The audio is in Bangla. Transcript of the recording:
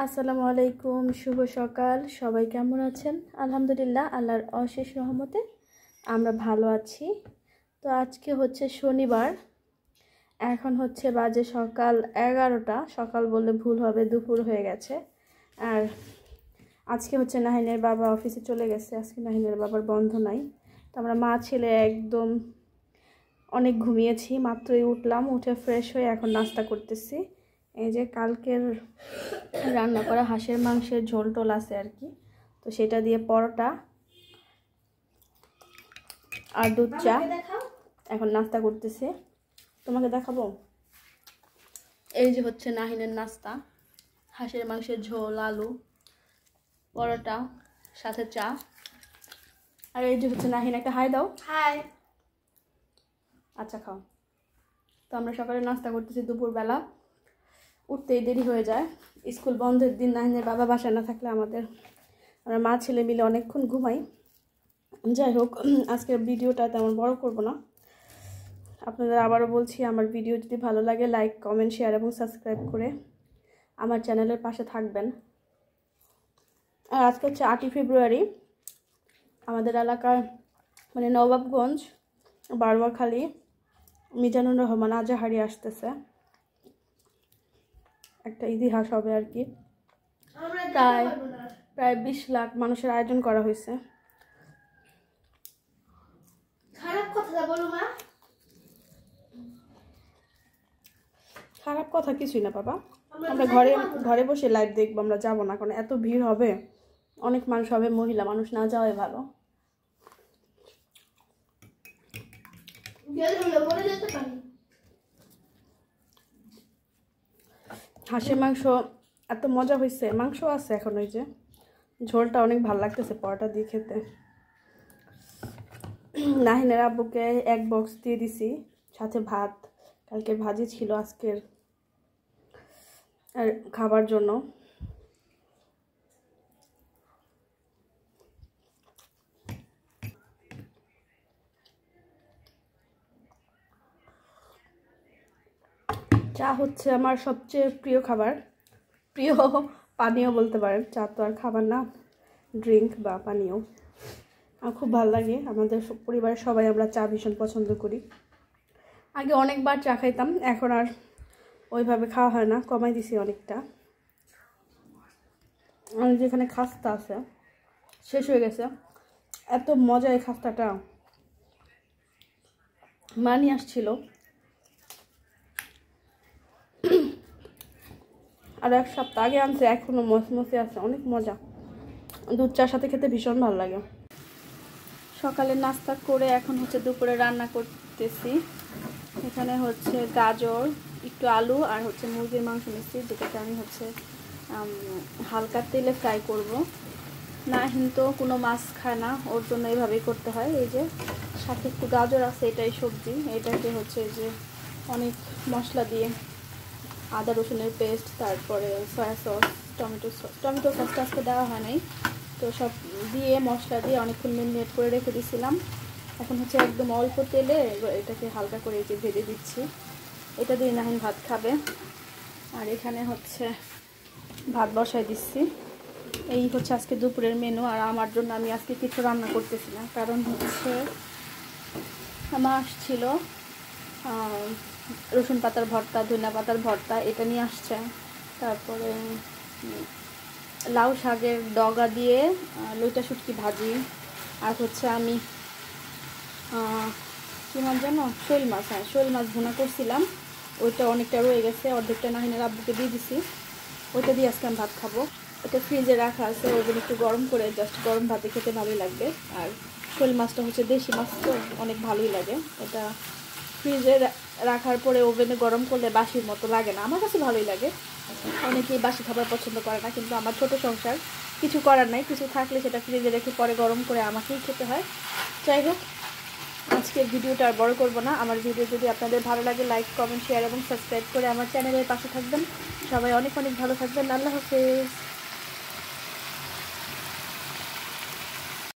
আসসালামু আলাইকুম, শুভ সকাল। সবাই কেমন আছেন? আলহামদুলিল্লাহ, আল্লাহর অশেষ রহমতে আমরা ভালো আছি। তো আজকে হচ্ছে শনিবার, এখন হচ্ছে বাজে সকাল 11টা। সকাল বললে ভুল হবে, দুপুর হয়ে গেছে। আর আজকে হচ্ছে নাহিনের বাবা অফিসে চলে গেছে, আজকে নাহিনের বাবার বন্ধ নাই। তো আমরা মা ছেলে একদম অনেক ঘুমিয়েছি, মাত্রই উঠলাম, উঠে ফ্রেশ হয়ে এখন নাস্তা করতেছি। এই যে কালকের রান্না করা হাঁসের মাংসের ঝোল টোল আছে আর কি, তো সেটা দিয়ে পরোটা আর দুধ চা এখন নাস্তা করতেছি। তোমাকে দেখাবো। এই যে হচ্ছে নাহিনের নাস্তা, হাঁসের মাংসের ঝোল, আলু, পরোটা, সাথে চা। আর এই যে হচ্ছে নাহিন, একটা হাই দাও। হাই। আচ্ছা খাও। তো আমরা সকালে নাস্তা করতেছি, দুপুরবেলা উঠতেই দেরি হয়ে যায়। স্কুল বন্ধের দিন নাহিনের বাবা বাসায় না থাকলে আমরা মা ছেলে মিলে অনেকক্ষণ ঘুমাই। যাই হোক, আজকের ভিডিওটা তেমন বড় করব না। আপনাদের আবারও বলছি, আমার ভিডিও যদি ভালো লাগে লাইক, কমেন্ট, শেয়ার এবং সাবস্ক্রাইব করে আমার চ্যানেলের পাশে থাকবেন। আর আজকে হচ্ছে 8ই ফেব্রুয়ারি। আমাদের এলাকার মানে নবাবগঞ্জ, বারোয়াখালী মিজানুর রহমান আজাহারি আসতেছে, একটা ইতিহাস হবে আর কি। প্রায় 20 লাখ মানুষের আয়োজন করা হয়েছে। খারাপ কথা কিছুই না বাবা, আমরা ঘরে বসে লাইভ দেখবো, আমরা যাবো না, কারণ এত ভিড় হবে, অনেক মানুষ হবে, মহিলা মানুষ, না যাওয়াই ভালো। হাঁসের মাংস এত মজা হয়েছে, মাংস আছে এখন, ওই যে ঝোলটা অনেক ভালো লাগতেছে পরোটা দিয়ে খেতে। নাহিনের আব্বুকে এক বক্স দিয়ে দিছি, সাথে ভাত, কালকে ভাজি ছিল আজকের আর খাবার জন্য। চা হচ্ছে আমার সবচেয়ে প্রিয় খাবার, প্রিয় পানীয় বলতে পারেন। চা তো আর খাবার না, ড্রিঙ্ক বা পানীয়। আমার খুব ভালো লাগে, আমাদের পরিবারের সবাই আমরা চা ভীষণ পছন্দ করি। আগে অনেকবার চা খাইতাম, এখন আর ওইভাবে খাওয়া হয় না, কমাই দিছি অনেকটা। আর যেখানে খাস্তা আছে শেষ হয়ে গেছে, এত মজা এই খাস্তাটা, মা নিয়ে আসছিল, আর এক সপ্তাহ আগে আনছে, এখনো মচমচে আছে, অনেক মজা। দুধ চার সাথে খেতে ভীষণ ভালো লাগে। সকালে নাস্তা করে এখন হচ্ছে দুপুরে রান্না করতেছি। এখানে হচ্ছে গাজর, একটু আলু আর হচ্ছে মুরগির মাংস নিচ্ছি, যেটাকে আমি হচ্ছে হালকা তেলে ফ্রাই করব। নাহিন তো কোনো মাছ খায় না, ওর জন্য এইভাবেই করতে হয়। এই যে সাথে একটু গাজর আছে, এটাই সবজি। এটাকে হচ্ছে যে অনেক মশলা দিয়ে, আদা রসুনের পেস্ট, তারপরে সয়া সস, টমেটো সসটা আজকে দেওয়া হয় নাই, তো সব দিয়ে মশলা দিয়ে অনেকক্ষণ মেরিনেট করে রেখে দিয়েছিলাম। এখন হচ্ছে একদম অল্প তেলে এটাকে হালকা করে যে ভেজে দিচ্ছি। এটা দিয়ে নাহিন ভাত খাবে। আর এখানে হচ্ছে ভাত বসাই দিচ্ছি। এই হচ্ছে আজকে দুপুরের মেনু। আর আমার জন্য আমি আজকে কিছু রান্না করতেছি না, কারণ হচ্ছে আমার আসছিল রসুন পাতার ভর্তা, ধনিয়া পাতার ভর্তা, এটা নিয়ে আসছে। তারপরে লাউ শাকের ডগা দিয়ে লইটা শুটকি ভাজি, আর হচ্ছে আমি কী মাছ জানো, শোল মাছ, হ্যাঁ শোল মাছ ভুনা করছিলাম, ওইটা অনেকটা রয়ে গেছে, অর্ধেকটা নাহিনের আব্বুকে দিয়ে দিছি। ওইটা দিয়ে আজকে আমি ভাত খাবো। এটা ফ্রিজে রাখা আছে, ওইগুলো একটু গরম করে জাস্ট গরম ভাতে খেতে ভালোই লাগবে। আর শোল মাছটা হচ্ছে দেশি মাছ, তো অনেক ভালোই লাগে। এটা ফ্রিজে রাখার পরে ওভেনে গরম করলে বাসির মতো লাগে না, আমার কাছে ভালোই লাগে। অনেকেই বাসি খাবার পছন্দ করে না, কিন্তু আমার ছোট সংসার, কিছু করার নাই, কিছু থাকলে সেটা ফ্রিজে রেখে পরে গরম করে আমাকেই খেতে হয়। যাই হোক, আজকের ভিডিওটা আর বড় করব না। আমার ভিডিও যদি আপনাদের ভালো লাগে লাইক, কমেন্ট, শেয়ার এবং সাবস্ক্রাইব করে আমার চ্যানেলের পাশে থাকবেন। সবাই অনেক অনেক ভালো থাকবেন। আল্লাহ হাফেজ।